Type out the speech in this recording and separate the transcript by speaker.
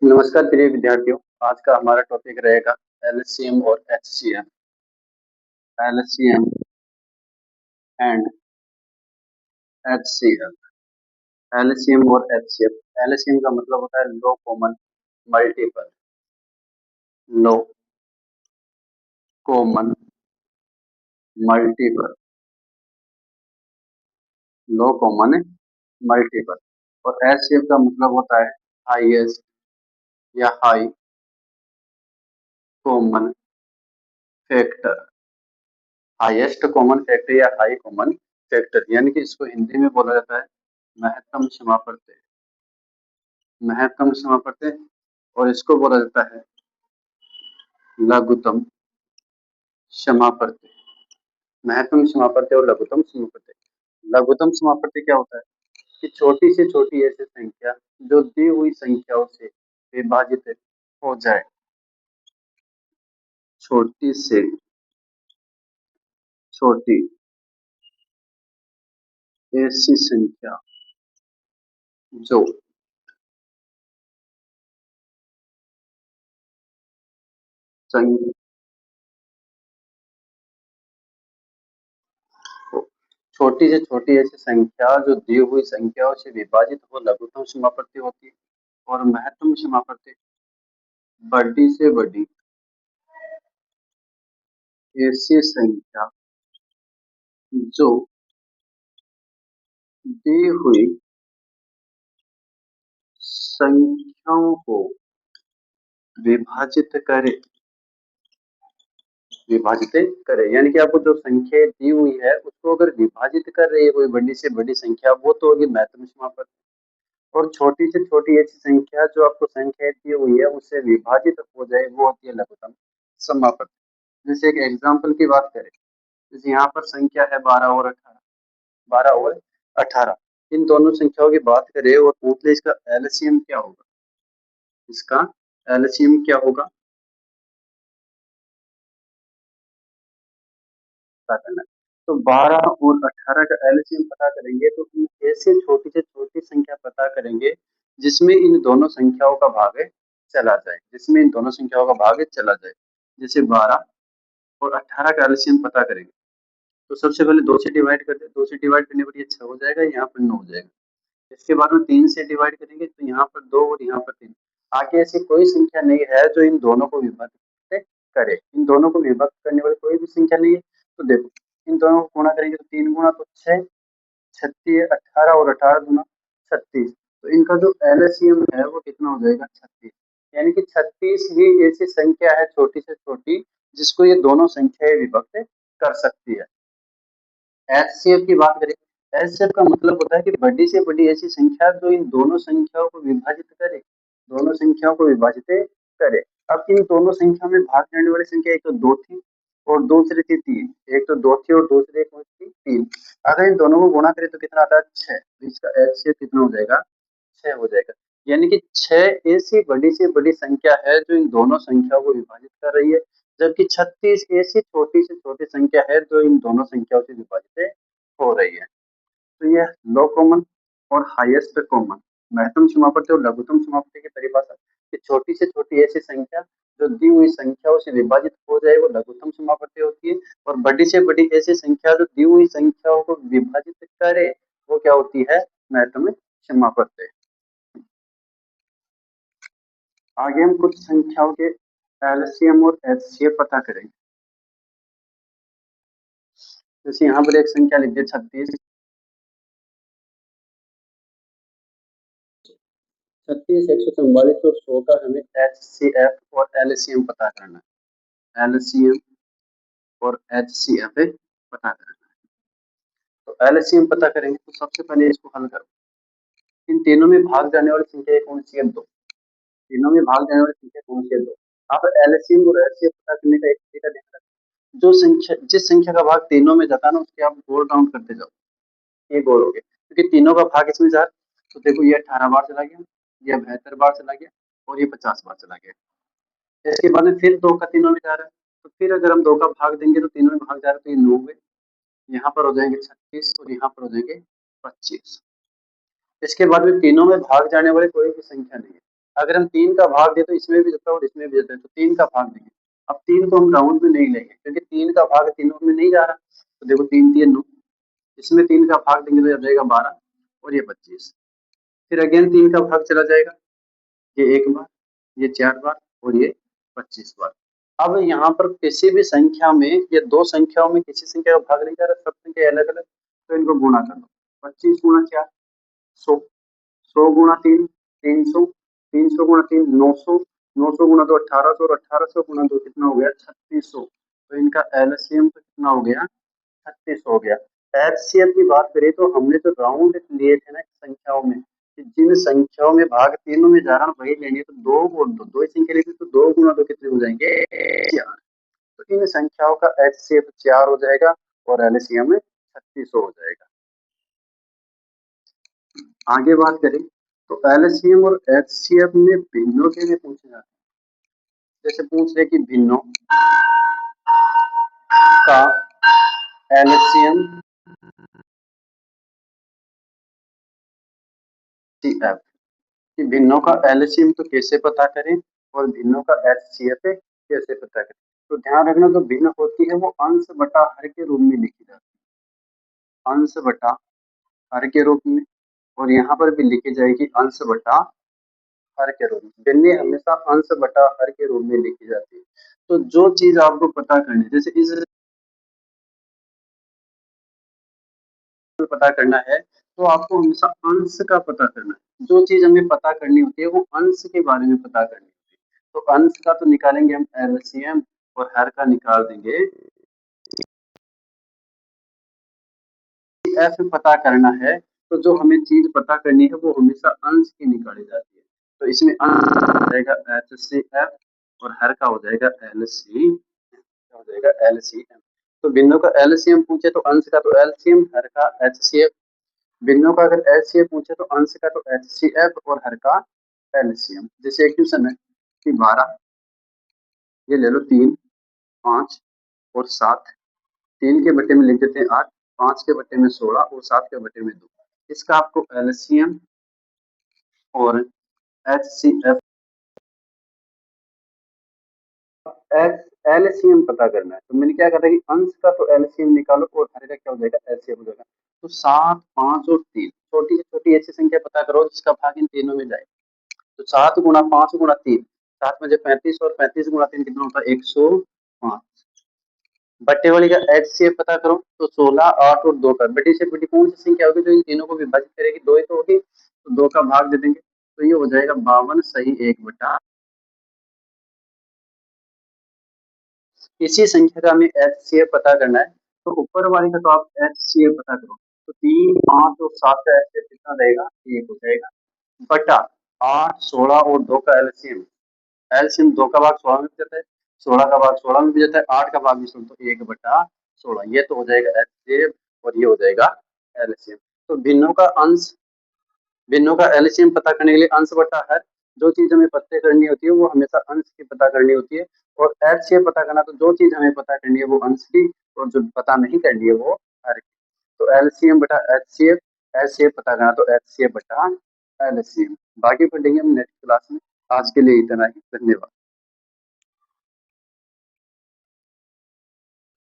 Speaker 1: नमस्कार प्रिय विद्यार्थियों। आज का हमारा टॉपिक रहेगा एलसीएम और HCF. LCM and HCF. LCM और एचसीएफ। एलसीएम का मतलब होता है लो कॉमन मल्टीपल। लो कॉमन मल्टीपल। लो कॉमन मल्टीपल। और एचसीएफ का मतलब होता है हाईएस्ट या high common factor. Highest common factor या हाई कॉमन फैक्टर, यानी कि इसको हिंदी में बोला जाता है महत्तम समापत्ति। महत्तम समापत्ति। और इसको बोला जाता है लघुत्तम समापत्ति। महत्तम समापत्ति और लघुत्तम समापत्ति। लघुत्तम समापत्ति क्या होता है कि छोटी से छोटी ऐसी संख्या जो दी हुई संख्याओं से विभाजित हो जाए। छोटी से छोटी ऐसी संख्या जो संख्या छोटी से छोटी ऐसी संख्या जो दी हुई संख्याओं से विभाजित हो लघुत्तम समापत्ति होती है। और महत्तम समापत्ति बड़ी से बड़ी ऐसी संख्या जो दी हुई संख्याओं को विभाजित करे। विभाजित करे यानी कि आपको जो संख्या दी हुई है उसको अगर विभाजित कर रही है कोई बड़ी से बड़ी संख्या, वो तो होगी महत्तम समापत्ति। और छोटी से छोटी ऐसी संख्या जो आपको संख्या दी हुई है उससे विभाजित हो जाए वो होती है लघुत्तम समापत्ति। जैसे एक एग्जाम्पल की बात करें, जैसे यहाँ पर संख्या है 12 और 18। 12 और 18 इन दोनों संख्याओं की बात करें और पूछ ले इसका एलसीएम क्या होगा। इसका एलसीएम क्या होगा पता करना है। तो 12 और 18 का एलसीएम पता करेंगे तो इन ऐसे छोटी से छोटी संख्या पता करेंगे जिसमें इन दोनों संख्याओं का भाग चला जाए। जिसमें इन दोनों संख्याओं का भाग चला जाए। जैसे 12 और 18 का एलसीएम पता करेंगे तो सबसे पहले 2 से डिवाइड करते हैं। 2 से डिवाइड करने पर ये 6 हो जाएगा, यहाँ पर 9 हो जाएगा। इसके बाद में 3 से डिवाइड करेंगे तो यहाँ पर 2 और यहाँ पर 3। आगे ऐसी कोई संख्या नहीं है जो इन दोनों को विभक्त करे। इन दोनों को विभक्त करने वाली कोई भी संख्या नहीं है। तो देखो इन दोनों को गुणा करेंगे तो 3 गुणा तो 6, 36, 18 और 18 गुना 36। तो इनका जो एलसीएम है वो कितना हो जाएगा 36। यानी कि 36 ही ऐसी संख्या है छोटी से छोटी जिसको ये दोनों संख्याएं विभक्त कर सकती है। एचसीएफ की बात करें, एचसीएफ का मतलब होता है कि बड़ी से बड़ी ऐसी संख्या जो इन दोनों संख्याओं को विभाजित करे। दोनों संख्याओं को विभाजित करे। अब इन दोनों संख्या में भाग करने वाली संख्या एक तो 2 थी और दूसरी थी 3। एक तो 2 थी और दूसरी कौन थी 3। अगर इन दोनों को गुणा करें तो कितना आता है 6। तो इसका एचसीएफ कितना हो जाएगा 6 हो जाएगा। यानी कि 6 ऐसी बड़ी से बड़ी संख्या है जो इन दोनों संख्याओं को विभाजित कर रही है, जबकि 36 ऐसी छोटी से छोटी संख्या है जो इन दोनों संख्याओं से विभाजित हो रही है। तो यह लो कॉमन और हाईएस्ट कॉमन, महत्तम समापत्ति और लघुत्तम समापत्ति की परिभाषा कि छोटी से छोटी ऐसी संख्या जो दी हुई संख्याओं से विभाजित हो जाए वो लघुत्तम समापत्ति होती है। और बड़ी से बड़ी ऐसी संख्या जो दी हुई संख्याओं को विभाजित करे वो क्या होती है महत्तम समापत्ति। आगे हम कुछ संख्याओं के एलसीएम और एचसीएफ पता करेंगे। जैसे यहाँ पर एक संख्या लिख दिया 36। 36, 144 और 100 का हमें एचसीएफ और एलसीएम पता करना है। एलसीएम और एचसीएफ पता करना है। तो एलसीएम पता करेंगे तो सबसे पहले इसको हल करो। इन तीनों में भाग जाने वाली संख्या कौन सी है 2। तीनों में भाग जाने वाली संख्या कौन सी है 2। आप एलसीएम और एचसीएफ पता करने का एक तरीका ध्यान रखना, जो संख्या जिस संख्या का भाग तीनों में जाता है ना उसके आप गोल राउंड करते जाओ। ये गोल हो गया क्योंकि तीनों का भाग इसमें जा। तो देखो ये 18 बार चला गया, ये 72 बार चला गया और ये 50 बार चला गया। इसके बाद में फिर 2 का तीनों में जा रहा है। तो फिर अगर हम 2 का भाग देंगे तो तीनों में भाग जा रहा है तो ये 9 हुए। यहाँ पर हो जाएंगे 36 और यहाँ पर हो जाएंगे 25। इसके बाद में तीनों में भाग जाने वाली कोई भी संख्या नहीं है। अगर हम 3 का भाग दें तो इसमें भी देता है और इसमें भी देता है, तो 3 का भाग देंगे। अब 3 को हम राउंड में नहीं लेंगे क्योंकि 3 का भाग तीनों में नहीं जा रहा। तो देखो 3 3 9, इसमें 3 का भाग देंगे तो आ जाएगा 12 और ये 25। फिर अगेन 3 का भाग चला जाएगा, ये 1 बार, ये 4 बार और ये 25 बार। अब यहाँ पर किसी भी संख्या में या 2 संख्याओं में किसी संख्या का भाग नहीं जा रहा, सब संख्या अलग-अलग, तो इनको गुणा कर लो। 25 गुणा 4 100, 100 गुणा 3 300, 300 गुणा 3 900, 900 गुणा 2 1800 और 1800 गुणा 2 कितना हो गया 3600। तो इनका एलसीएम तो कितना हो गया 36 हो गया। एचसीएफ की बात करें तो हमने तो राउंड लिए थे ना संख्याओं में, कि जिन संख्याओं में भाग तीनों में जा रहा है वही लेनी है, तो 2 गुण 2, 2 ही संख्या लेते तो 2 गुणा 2 कितने हो जाएंगे 4। तो इन संख्याओं का एचसीएफ 4 हो जाएगा और एलसीएम 3600 हो जाएगा। आगे बात करें तो एलसीएम और एचसीएफ में भिन्नों के लिए पूछे जाते हैं। जैसे पूछ रहे कि भिन्नों का एलसीएम एफ, कि भिन्नों का एलसीएम तो कैसे पता करें और भिन्नों का एचसीएफ कैसे पता करें। तो ध्यान रखना, जो भिन्न होती है वो अंश बटा हर के रूप में लिखी जाती है, अंश बटा हर के रूप में, और यहाँ पर भी लिखी जाएगी अंश बटा हर के रूप में। भिन्न हमेशा अंश बटा हर के रूप में लिखी जाती है। तो जो चीज आपको पता करनी, जैसे इस पता करना है तो आपको हमेशा अंश का पता करना है। जो चीज हमें पता करनी होती है वो अंश के बारे में पता करनी होती है। तो अंश का तो निकालेंगे हम एलसीएम और हर का निकाल देंगे। एफ पता करना है तो जो हमें चीज पता करनी है वो हमेशा अंश की निकाली जाती है। तो इसमें अंश हो जाएगा एच सी एफ और हर का हो जाएगा एल सी, हो जाएगा एल सी एम। तो भिन्नों का एलसीएम पूछे तो अंश का तो एलसीएम, हर का एच सी एफ। भिन्नों का अगर एचसीएफ पूछे तो अंश का तो एचसीएफ और हर का एलसीएम। जैसे एक क्वेश्चन है कि 12, ये ले लो 3 5 और 7, 3 के बट्टे में लिख देते हैं 8, 5 के बट्टे में 16 और 7 के बट्टे में 2। इसका आपको एलसीएम और एचसीएफ एलसीएम पता करना है। तो मैंने क्या कहा था कि अंश का तो एलसीएम निकालो और हर का क्या हो जाएगा एलसीएम हो जाएगा। तो 7 5 और 3, छोटी से छोटी ऐसी संख्या पता करो जिसका भाग इन तीनों में जाए। तो 7 गुणा 5 गुणा 3, 7 में 35 और 35 गुणा 3 कितना होता है 105। बट्टे वाली का एचसीएफ पता करो तो 16 8 और 2 का, बड़ी से बड़ी कौन सी संख्या होगी जो इन तीनों को विभाजित करेगी, 2 ही तो होगी, तो 2 का भाग दे देंगे तो ये हो जाएगा 52 सही 1 बटा। इसी संख्या का हमें एचसीएफ पता करना है, तो ऊपर वाली का तो आप एचसीएफ पता करो। तो 3 5 और 7 का एचसीएफ कितना रहेगा 1 हो जाएगा बटा 8 16 और 2 का एलसीएम। एलसीएम 2 का भाग 16 में भी जाता है, 16 का भाग 16 में भी जाता है, 8 का भाग भी 16, तो 1 बटा 16 ये तो हो जाएगा एचसीएफ और ये हो जाएगा एलसीएम। तो भिन्नों का एलसीएम पता करने के लिए अंश बटा हर, जो चीज हमें पता करनी होती है वो हमेशा अंश की पता करनी होती है, और एचसीएफ पता करना तो जो चीज हमें पता करनी है वो अंश की और जो पता नहीं करनी है वो हर की। तो एलसीएम बटा एचसीएफ, एचसीएफ पता करना तो एचसीएफ बटा एलसीएम। बाकी पढ़ेंगे हम नेक्स्ट क्लास में। आज के लिए इतना ही, धन्यवाद।